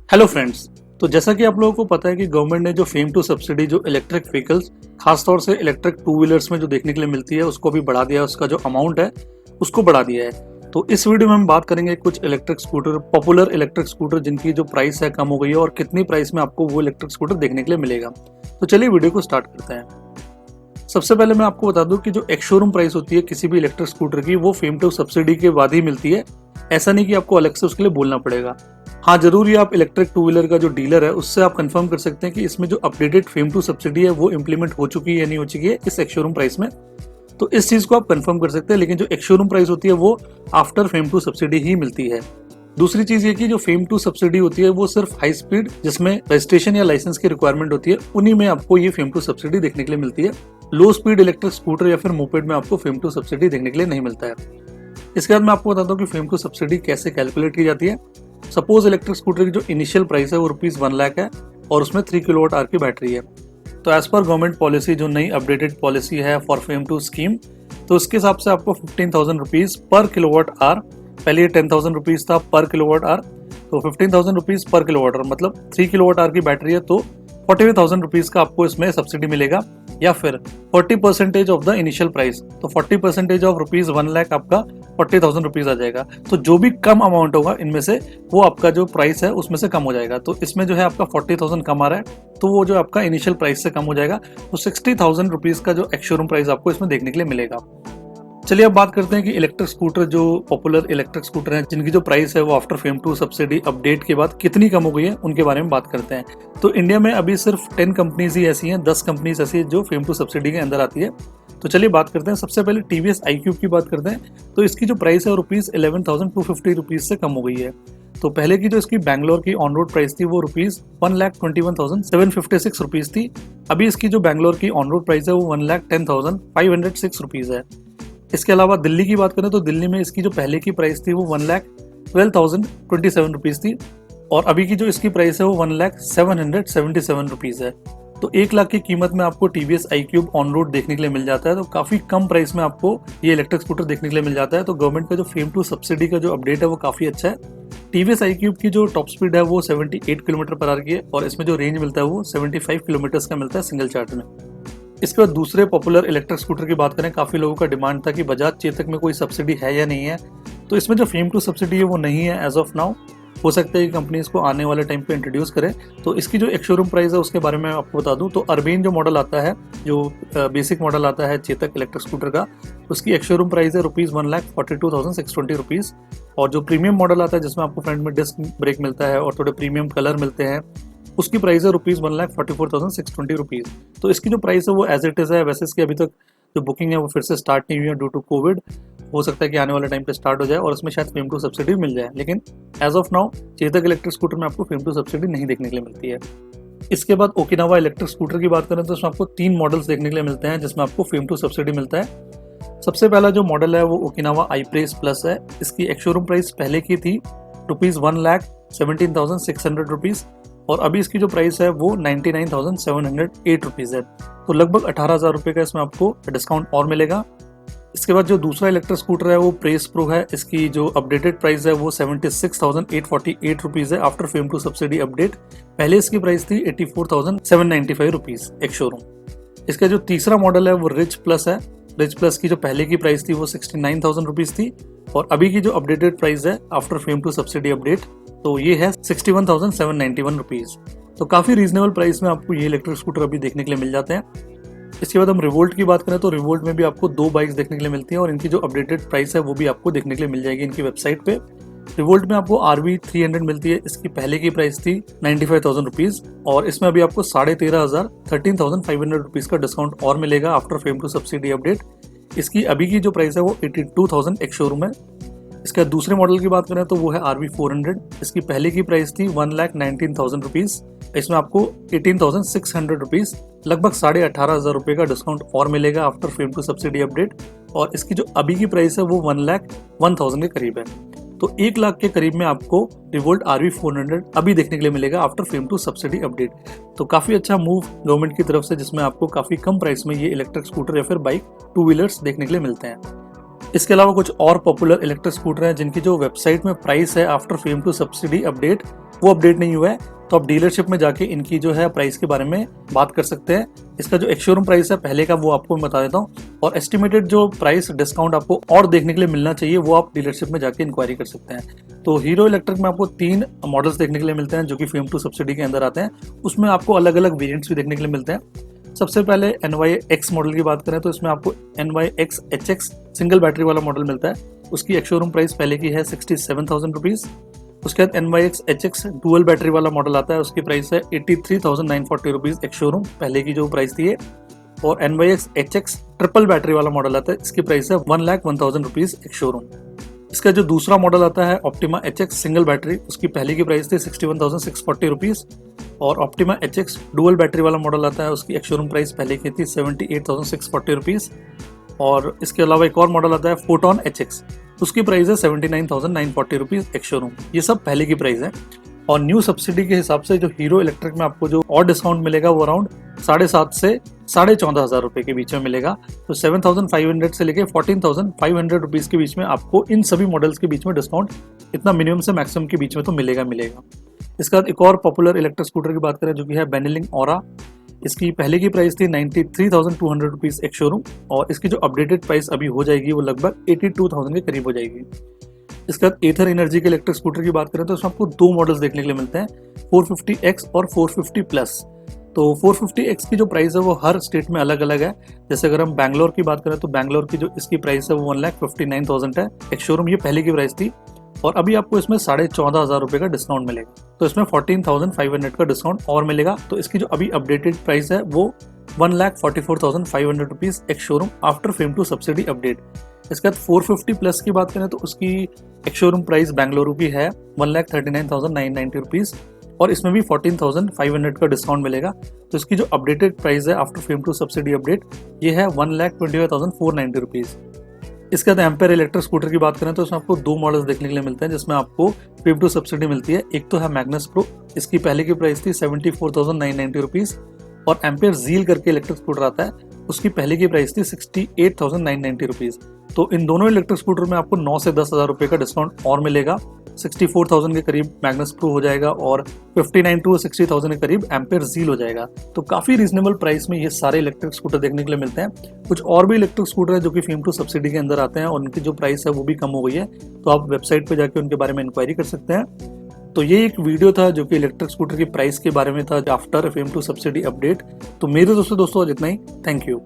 Hello friends. तो जैसा कि आप लोगों को पता है कि गवर्नमेंट ने जो फेम टू सब्सिडी जो इलेक्ट्रिक व्हीकल्स खासतौर से इलेक्ट्रिक टू व्हीलर्स में जो देखने के लिए मिलती है उसको भी बढ़ा दिया है। उसका जो अमाउंट है उसको बढ़ा दिया है। तो इस वीडियो में हम बात करेंगे कुछ electric scooter, popular electric scooter जिनकी जो प्राइस है कम हो गई है और कितनी प्राइस में आपको वो इलेक्ट्रिक स्कूटर देखने के लिए मिलेगा। तो चलिए वीडियो को स्टार्ट करते हैं। सबसे पहले मैं आपको बता दूं कि जो एक्स शोरूम प्राइस होती है किसी भी इलेक्ट्रिक स्कूटर की वो फेम टू सब्सिडी के बाद ही मिलती है। ऐसा नहीं कि आपको अलग से उसके लिए बोलना पड़ेगा। हाँ, जरूर ये आप इलेक्ट्रिक टू व्हीलर का जो डीलर है उससे आप कंफर्म कर सकते हैं कि इसमें जो अपडेटेड फेम टू सब्सिडी है वो इम्प्लीमेंट हो चुकी है या नहीं हो चुकी है इस एक्स शोरूम प्राइस में। तो इस चीज को आप कंफर्म कर सकते हैं, लेकिन जो एक्स शोरूम प्राइस होती है वो आफ्टर फेम टू सब्सिडी ही मिलती है। दूसरी चीज ये कि जो फेम टू सब्सिडी होती है वो सिर्फ हाई स्पीड जिसमें रजिस्ट्रेशन या लाइसेंस की रिक्वायरमेंट होती है उन्हीं में आपको ये फेम टू सब्सिडी देखने के लिए मिलती है। लो स्पीड इलेक्ट्रिक स्कूटर या फिर मोपेड में आपको फेम टू सब्सिडी देखने के लिए नहीं मिलता है। इसके बाद मैं आपको बताता हूँ कि फेम टू सब्सिडी कैसे कैलकुलेट की जाती है। सपोज इलेक्ट्रिक स्कूटर की जो इनिशियल प्राइस है वो ₹1 लाख है और उसमें 3 किलोवाट आवर की बैटरी है। तो एज पर गवर्नमेंट पॉलिसी जो नई अपडेटेड पॉलिसी है फॉर फेम टू स्कीम, तो इसके हिसाब से आपको 15,000 रुपीज पर किलोवाट आवर, पहले ये 10,000 रुपीज था पर किलोवाट आवर, तो 15,000 रुपीज पर किलोवाट आवर मतलब 3 किलोवाट आवर की बैटरी है तो 45,000 रुपीज का आपको इसमें सब्सिडी मिलेगा। या फिर 40% ऑफ द इनिशियल प्राइस, तो 40% ऑफ ₹1 लाख आपका 40,000 रुपीज आ जाएगा। तो जो भी कम अमाउंट होगा इनमें से वो आपका जो प्राइस है उसमें से कम हो जाएगा। तो इसमें जो है आपका 40,000 कम आ रहा है तो वो जो आपका इनिशियल प्राइस से कम हो जाएगा। तो 60,000 रुपीज का जो एक्स शोरूम प्राइस आपको इसमें देखने के लिए मिलेगा। चलिए अब बात करते हैं कि इलेक्ट्रिक स्कूटर, जो पॉपुलर इलेक्ट्रिक स्कूटर हैं जिनकी जो प्राइस है वो after FAME two subsidy update के बाद कितनी कम हो गई है उनके बारे में बात करते हैं। तो इंडिया में अभी सिर्फ 10 कंपनीज ही ऐसी हैं, 10 कंपनीज ऐसी जो फेम टू सब्सिडी के अंदर आती है। तो चलिए बात करते हैं। सबसे पहले टीवीएस iQube की बात करते हैं। तो इसकी जो प्राइस है वो ₹11,250 रुपीज से कम हो गई है। तो पहले की जो इसकी बैंगलोर की ऑन रोड प्राइस थी वो ₹1,21,756 रुपीज थी। अभी इसकी जो बैंगलोर की ऑन रोड प्राइस है वो ₹1,10,506 रुपीज है। इसके अलावा दिल्ली की बात करें तो दिल्ली में इसकी जो पहले की प्राइस थी वो ₹1,12,027 रुपीज थी और अभी की जो इसकी प्राइस है वो ₹1,07,77 रुपीज है। तो 1 लाख की कीमत में आपको टीवीएस iQube ऑन रोड देखने के लिए मिल जाता है। तो काफी कम प्राइस में आपको ये इलेक्ट्रिक स्कूटर देखने के लिए मिल जाता है। तो गवर्नमेंट का जो फेम टू सब्सिडी का जो अपडेट है वो काफी अच्छा है। टीवीएस iQube की जो टॉप स्पीड है वो 78 किलोमीटर पर आवर की है और इसमें जो रेंज मिलता है वो 75 किलोमीटर का मिलता है सिंगल चार्ज में। इसके बाद दूसरे पॉपुलर इलेक्ट्रिक स्कूटर की बात करें, काफी लोगों का डिमांड था कि बजाज चेतक में कोई सब्सिडी है या नहीं है। तो इसमें जो फेम टू सब्सिडी है वो नहीं है एज ऑफ नाउ। हो सकता है कि कंपनी इसको आने वाले टाइम पे इंट्रोड्यूस करे। तो इसकी जो एक्स शोरूम प्राइस है उसके बारे में आपको बता दूं तो अर्बेन जो मॉडल आता है, जो बेसिक मॉडल आता है चेतक इलेक्ट्रिक स्कूटर का, उसकी एक्स शोरूम प्राइस है ₹1,42,620 रुपीज। और जो प्रीमियम मॉडल आता है जिसमें आपको फ्रंट में डिस्क ब्रेक मिलता है और थोड़े प्रीमियम कलर मिलते हैं, उसकी प्राइस है ₹1,44,620 रुपीज। तो इसकी जो प्राइस है वो एज इट इज है। वैसे इसकी अभी तक जो बुकिंग है वो फिर से स्टार्ट नहीं हुई है ड्यू टू कोविड। हो सकता है कि आने वाले टाइम पे स्टार्ट हो जाए और इसमें शायद फेम टू सब्सिडी मिल जाए, लेकिन as of now Chetak electric scooter में आपको फेम टू सब्सिडी नहीं देखने के लिए मिलती है। इसके बाद ओकिनावा इलेक्ट्रिक स्कूटर की बात करें तो इसमें आपको 3 मॉडल्स देखने के लिए मिलते हैं जिसमें आपको फेम टू सब्सिडी मिलता है। सबसे पहला जो मॉडल है वो ओकिनावा iPrace प्लस है। इसकी एक्स शोरूम प्राइस पहले की थी ₹1,17,600 रुपीज और अभी इसकी जो प्राइस है वो 99,708 रुपीज है। तो लगभग 18,000 रुपये का इसमें आपको डिस्काउंट और मिलेगा। इसके बाद जो दूसरा इलेक्ट्रिक स्कूटर है वो प्रेस प्रो है। इसकी जो अपडेटेड प्राइस है वो 76,848 रुपीज है after FAME two subsidy update. पहले इसकी प्राइस थी 84,795 रुपीज एक शोरूम। इसका जो तीसरा मॉडल है वो रिच प्लस है। रिच प्लस की जो पहले की प्राइस थी वो 69,000 रुपीज थी और अभी की जो अपडेटेड प्राइस है after FAME two subsidy update तो ये है 61,791 रुपीज। तो काफी रीजनेबल प्राइस में आपको ये इलेक्ट्रिक स्कूटर अभी देखने के लिए मिल जाते हैं। इसके बाद हम रिवोल्ट की बात करें तो रिवोल्ट में भी आपको 2 बाइक्स देखने के लिए मिलती हैं और इनकी जो अपडेटेड प्राइस है वो भी आपको देखने के लिए मिल जाएगी इनकी वेबसाइट पे। रिवोल्ट में आपको RV300 मिलती है। इसकी पहले की प्राइस थी 95,000 रुपीज और इसमें अभी आपको 13,500 रुपीज का डिस्काउंट और मिलेगा after FAME two subsidy update. इसकी अभी की जो प्राइस है वो 82,000 एक शोरूम है। इसका दूसरे मॉडल की बात करें तो वो है RV400। इसकी पहले की प्राइस थी 1,19,000 रुपीज। इसमें आपको 18,600 रुपीज, लगभग 18,500 रुपये का डिस्काउंट और मिलेगा after FAME two subsidy update. और इसकी जो अभी की प्राइस है वो 1,01,000 के करीब है। तो 1 लाख के करीब में आपको रिवोल्ट RV400 अभी देखने के लिए मिलेगा after FAME two subsidy update. तो काफी अच्छा मूव गवर्नमेंट की तरफ से जिसमें आपको काफी कम प्राइस में ये इलेक्ट्रिक स्कूटर या फिर बाइक टू व्हीलर्स देखने के लिए मिलते हैं। इसके अलावा कुछ और पॉपुलर इलेक्ट्रिक स्कूटर हैं जिनकी जो वेबसाइट में प्राइस है after FAME two subsidy update वो अपडेट नहीं हुआ है, तो आप डीलरशिप में जाके इनकी जो है प्राइस के बारे में बात कर सकते हैं। इसका जो एक शोरूम प्राइस है पहले का वो आपको मैं बता देता हूँ, और एस्टिमेटेड जो प्राइस डिस्काउंट आपको और देखने के लिए मिलना चाहिए वो आप डीलरशिप में जाके इंक्वायरी कर सकते हैं। तो हीरो इलेक्ट्रिक में आपको 3 मॉडल्स देखने के लिए मिलते हैं जो कि फेम टू सब्सिडी के अंदर आते हैं। उसमें आपको अलग अलग वेरियंट्स भी देखने के लिए मिलते हैं। सबसे पहले NYX मॉडल की बात करें तो इसमें आपको NYX HX सिंगल बैटरी वाला मॉडल मिलता है। उसकी एक शोरूम प्राइस पहले की है 67,000 रुपीज़। उसके बाद NYX HX डुअल बैटरी वाला मॉडल आता है, उसकी प्राइस है 83,940 रुपीज़ एक शोरूम, पहले की जो प्राइस थी है। और NYX HX ट्रिपल बैटरी वाला मॉडल आता है, इसकी प्राइस है 1,01,000 रुपीज़ एक शोरूम। इसका जो दूसरा मॉडल आता है Optima HX सिंगल बैटरी, उसकी पहले की प्राइस थी 61,640 रुपीज़। और Optima HX डुअल बैटरी वाला मॉडल आता है, उसकी एक शोरूम प्राइस पहले की थी 78,640 रुपीज़। और इसके अलावा एक और मॉडल आता है Photon HX, उसकी प्राइस है 79,940 रुपीज़ एक शोरूम। ये सब पहले की प्राइस है। और न्यू सब्सिडी के हिसाब से जो हीरो इलेक्ट्रिक में आपको जो और डिस्काउंट मिलेगा वो अराउंड 7,500 से 14,500 रुपये के बीच में मिलेगा। तो 7,500 से लेके 14,500 रुपीज़ के बीच में आपको इन सभी मॉडल्स के बीच में डिस्काउंट इतना मिनिमम से मैक्सिमम के बीच में तो मिलेगा। इसके बाद एक और पॉपुलर इलेक्ट्रिक स्कूटर की बात करें जो कि है बेनिलिंग ऑरा। इसकी पहले की प्राइस थी 93,200 रुपीज़ एक शोरूम, और इसकी जो अपडेटेड प्राइस अभी हो जाएगी वो लगभग 82,000 के करीब हो जाएगी। इसके बाद एथर एनर्जी के इलेक्ट्रिक स्कूटर की बात करें तो इसमें आपको 2 मॉडल्स देखने के लिए मिलते हैं, 450X और 450 प्लस। तो 450X की जो प्राइस है वो हर स्टेट में अलग अलग है। जैसे अगर हम बैंगलोर की बात करें तो बैंगलोर की जो इसकी प्राइस है वो 1,59,000 है एक शोरूम, ये पहले की प्राइस थी। और अभी आपको इसमें 14,500 रुपये का डिस्काउंट मिलेगा, तो इसमें 14,500 का डिस्काउंट और मिलेगा। तो इसकी जो अभी अपडेटेड प्राइस है वो 1,44,500 rupees ex showroom after FAME two subsidy update. इसके बाद 450 प्लस की बात करें तो उसकी एक शोरूम प्राइस बेंगलुरु की है 1,39,990 रुपीज़, और इसमें भी 14,500 का डिस्काउंट मिलेगा। तो इसकी जो अपडेटेड प्राइस है after FAME two subsidy update ये है 1,25,490 रुपीज़। इसके बाद एम्पेयर इलेक्ट्रिक स्कूटर की बात करें तो इसमें आपको 2 मॉडल्स देखने के लिए मिलते हैं जिसमें आपको फेम टू सब्सिडी मिलती है। एक तो है मैग्नस प्रो, इसकी पहले की प्राइस थी 74,990 रुपीज़। और एम्पेयर ज़ील करके इलेक्ट्रिक स्कूटर आता है, उसकी पहले की प्राइस थी 68,990 रुपीज़। तो इन दोनों इलेक्ट्रिक स्कूटर में आपको 9 से 10,000 रुपये का डिस्काउंट और मिलेगा। 64,000 के करीब मैग्नस प्रो हो जाएगा और 59 to 60,000 के करीब एम्पेयर ज़ील हो जाएगा। तो काफ़ी रीजनेबल प्राइस में ये सारे इलेक्ट्रिक स्कूटर देखने के लिए मिलते हैं। कुछ और भी इलेक्ट्रिक स्कूटर है जो कि फेम टू सब्सिडी के अंदर आते हैं और उनकी जो प्राइस है वो भी कम हो गई है, तो आप वेबसाइट पर जाके उनके बारे में इंक्वायरी कर सकते हैं। तो ये एक वीडियो था जो कि इलेक्ट्रिक स्कूटर की प्राइस के बारे में था after FAME two subsidy update. तो मेरे दोस्तों आज इतना ही। Thank you.